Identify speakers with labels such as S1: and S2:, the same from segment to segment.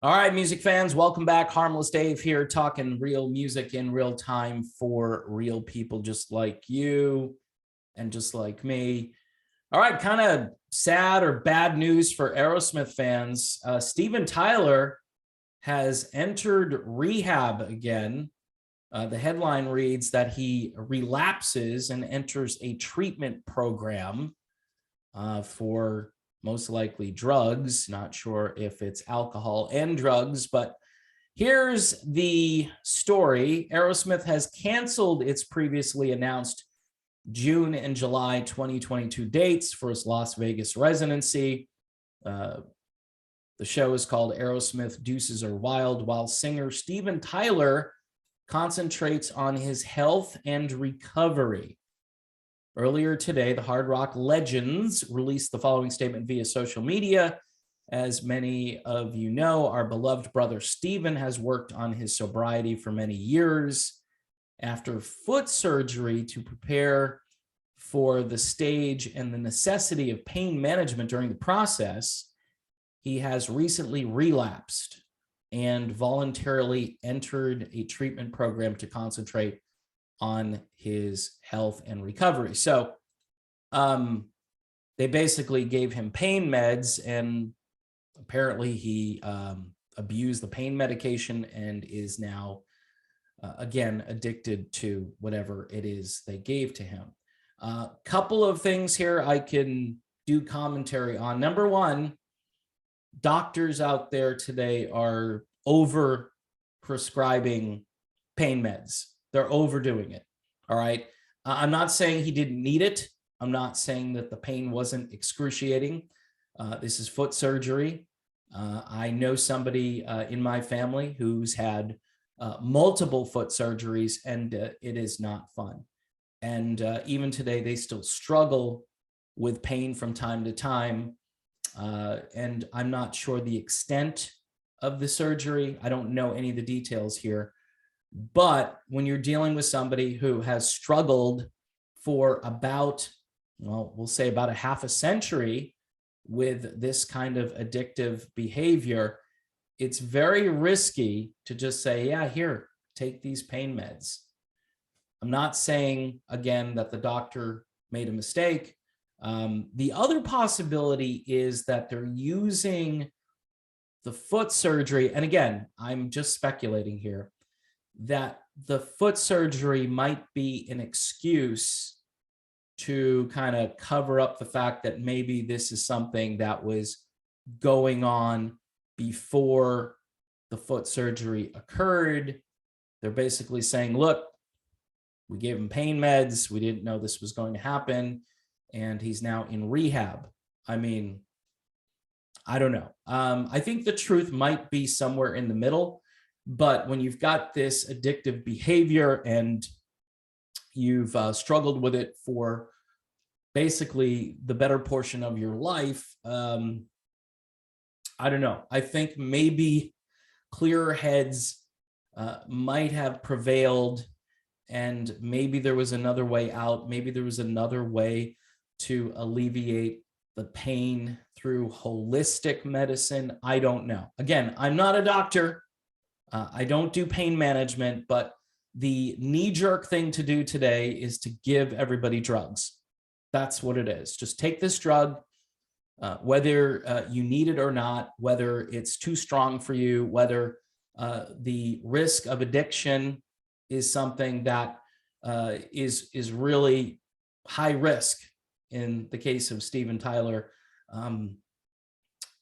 S1: All right, music fans, welcome back. Harmless Dave here, talking real music in real time for real people just like you and just like me. All right, kind of sad or bad news for Aerosmith fans. Steven Tyler has entered rehab again. The headline reads that he relapses and enters a treatment program for most likely drugs. Not sure if it's alcohol and drugs, but here's the story. Aerosmith has canceled its previously announced June and July 2022 dates for its Las Vegas residency. The show is called Aerosmith Deuces Are Wild, while singer Steven Tyler concentrates on his health and recovery. Earlier today, the hard rock legends released the following statement via social media. As many of you know, our beloved brother Steven has worked on his sobriety for many years. After foot surgery to prepare for the stage and the necessity of pain management during the process, he has recently relapsed and voluntarily entered a treatment program to concentrate on his health and recovery. So they basically gave him pain meds, and apparently he abused the pain medication and is now, again, addicted to whatever it is they gave to him. Couple of things here I can do commentary on. Number one, doctors out there today are over prescribing pain meds. They're overdoing it. All right. I'm not saying he didn't need it. I'm not saying that the pain wasn't excruciating. This is foot surgery. I know somebody in my family who's had multiple foot surgeries, and it is not fun. And even today, they still struggle with pain from time to time. And I'm not sure the extent of the surgery. I don't know any of the details here. But when you're dealing with somebody who has struggled for about, well, we'll say about a half a century with this kind of addictive behavior, it's very risky to just say, yeah, here, take these pain meds. I'm not saying, again, that the doctor made a mistake. The other possibility is that they're using the foot surgery, and again, I'm just speculating here, that the foot surgery might be an excuse to kind of cover up the fact that maybe this is something that was going on before the foot surgery occurred. They're basically saying, look, we gave him pain meds. We didn't know this was going to happen. And he's now in rehab. I mean, I don't know. I think the truth might be somewhere in the middle. But when you've got this addictive behavior and you've struggled with it for basically the better portion of your life, I don't know. I think maybe clearer heads might have prevailed, and maybe there was another way out. Maybe there was another way to alleviate the pain through holistic medicine. I don't know. Again, I'm not a doctor. I don't do pain management, but the knee-jerk thing to do today is to give everybody drugs. That's what it is. Just take this drug, whether you need it or not, whether it's too strong for you, whether the risk of addiction is something that is really high risk. In the case of Steven Tyler,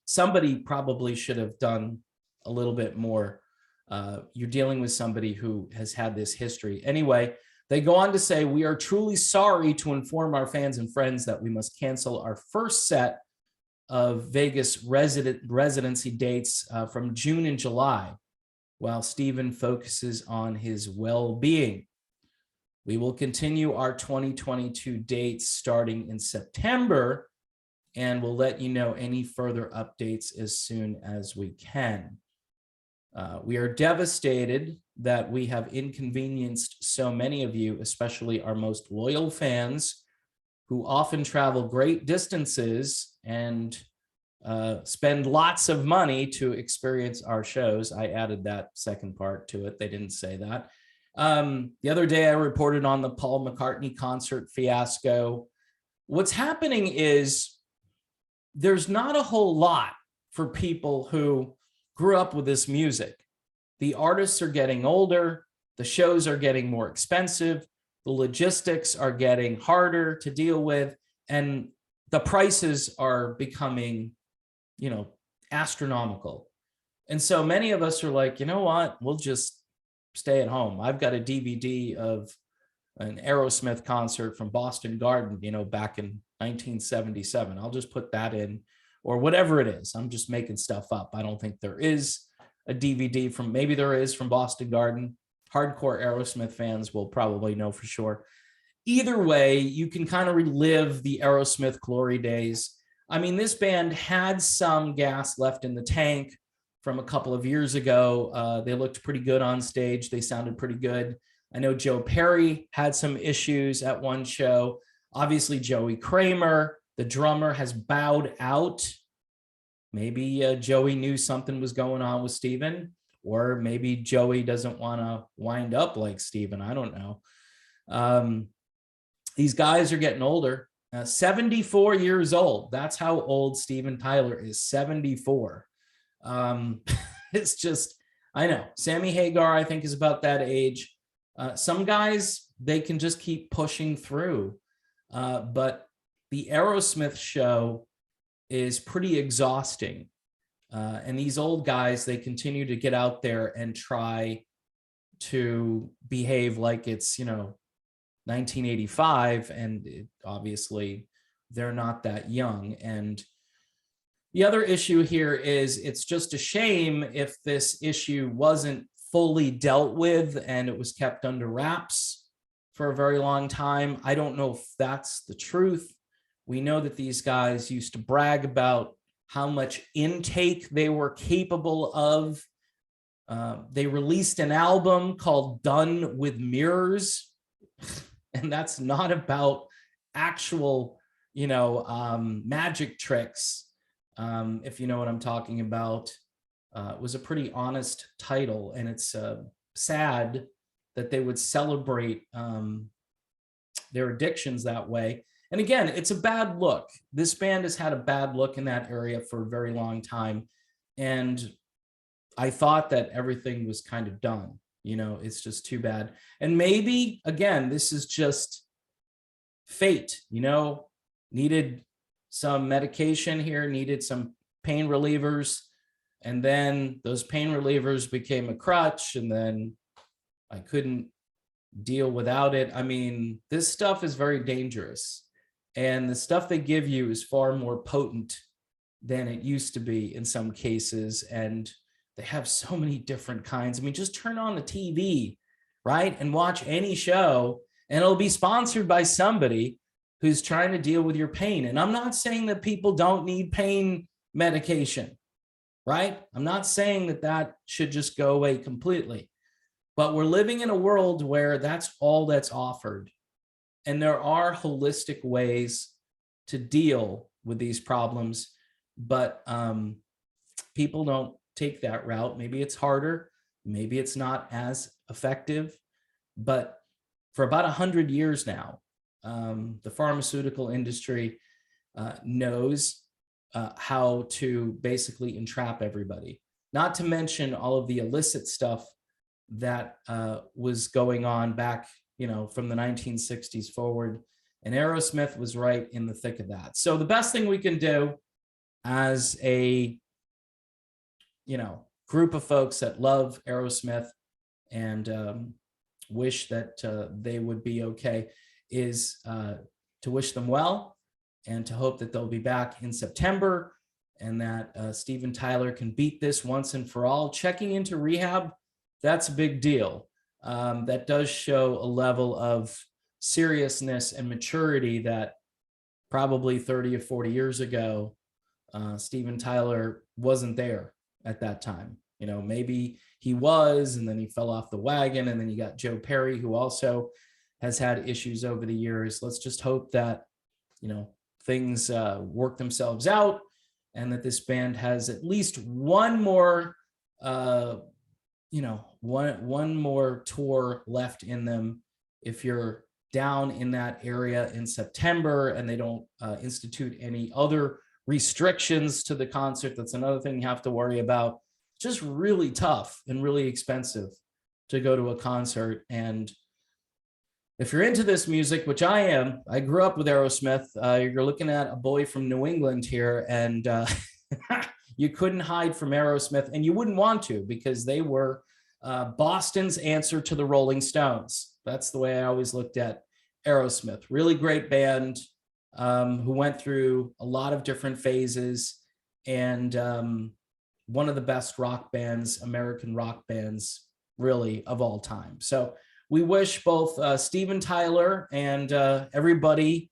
S1: somebody probably should have done a little bit more. You're dealing with somebody who has had this history. Anyway, they go on to say, we are truly sorry to inform our fans and friends that we must cancel our first set of Vegas residency dates from June and July, while Steven focuses on his well-being. We will continue our 2022 dates starting in September, and we'll let you know any further updates as soon as we can. We are devastated that we have inconvenienced so many of you, especially our most loyal fans, who often travel great distances and spend lots of money to experience our shows. I added that second part to it. They didn't say that. The other day I reported on the Paul McCartney concert fiasco. What's happening is there's not a whole lot for people who grew up with this music. The artists are getting older. The shows are getting more expensive. The logistics are getting harder to deal with. And the prices are becoming, astronomical. And so many of us are like, you know what? We'll just stay at home. I've got a DVD of an Aerosmith concert from Boston Garden, back in 1977. I'll just put that in, or whatever it is. I'm just making stuff up. I don't think there is a DVD maybe there is from Boston Garden. Hardcore Aerosmith fans will probably know for sure. Either way, you can kind of relive the Aerosmith glory days. I mean, this band had some gas left in the tank from a couple of years ago. They looked pretty good on stage. They sounded pretty good. I know Joe Perry had some issues at one show. Obviously, Joey Kramer, the drummer, has bowed out. Maybe Joey knew something was going on with Steven, or maybe Joey doesn't want to wind up like Steven. I don't know. These guys are getting older. 74 years old. That's how old Steven Tyler is, 74. It's just, I know. Sammy Hagar, I think, is about that age. Some guys, they can just keep pushing through. But the Aerosmith show is pretty exhausting. And these old guys, they continue to get out there and try to behave like it's, 1985. And obviously, they're not that young. And the other issue here is it's just a shame if this issue wasn't fully dealt with and it was kept under wraps for a very long time. I don't know if that's the truth. We know that these guys used to brag about how much intake they were capable of. They released an album called Done with Mirrors, and that's not about actual, magic tricks. If you know what I'm talking about. It was a pretty honest title, and it's sad that they would celebrate their addictions that way. And again, it's a bad look. This band has had a bad look in that area for a very long time. And I thought that everything was kind of done. It's just too bad. And maybe, again, this is just fate, needed some medication here, needed some pain relievers. And then those pain relievers became a crutch, and then I couldn't deal without it. I mean, this stuff is very dangerous. And the stuff they give you is far more potent than it used to be in some cases. And they have so many different kinds. I mean, just turn on the TV, right? And watch any show, and it'll be sponsored by somebody who's trying to deal with your pain. And I'm not saying that people don't need pain medication, right? I'm not saying that that should just go away completely. But we're living in a world where that's all that's offered. And there are holistic ways to deal with these problems, but people don't take that route. Maybe it's harder. Maybe it's not as effective. But for about 100 years now, the pharmaceutical industry knows how to basically entrap everybody. Not to mention all of the illicit stuff that was going on back, from the 1960s forward. And Aerosmith was right in the thick of that. So the best thing we can do as a, group of folks that love Aerosmith and wish that they would be okay is to wish them well and to hope that they'll be back in September and that Steven Tyler can beat this once and for all. Checking into rehab, that's a big deal. That does show a level of seriousness and maturity that probably 30 or 40 years ago, Steven Tyler wasn't there at that time. Maybe he was, and then he fell off the wagon, and then you got Joe Perry, who also has had issues over the years. Let's just hope that, things work themselves out and that this band has at least one more, one more tour left in them. If you're down in that area in September and they don't institute any other restrictions to the concert, that's another thing you have to worry about. Just really tough and really expensive to go to a concert. And if you're into this music, which I am, I grew up with Aerosmith. You're looking at a boy from New England here, and you couldn't hide from Aerosmith, and you wouldn't want to, because they were Boston's answer to the Rolling Stones. That's the way I always looked at Aerosmith. Really great band who went through a lot of different phases, and one of the best rock bands, American rock bands, really, of all time. So we wish both Steven Tyler and everybody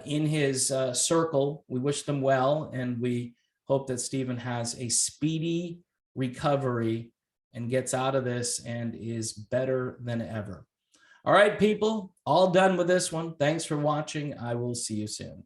S1: in his circle, we wish them well, and we hope that Steven has a speedy recovery and gets out of this and is better than ever. All right, people, all done with this one. Thanks for watching. I will see you soon.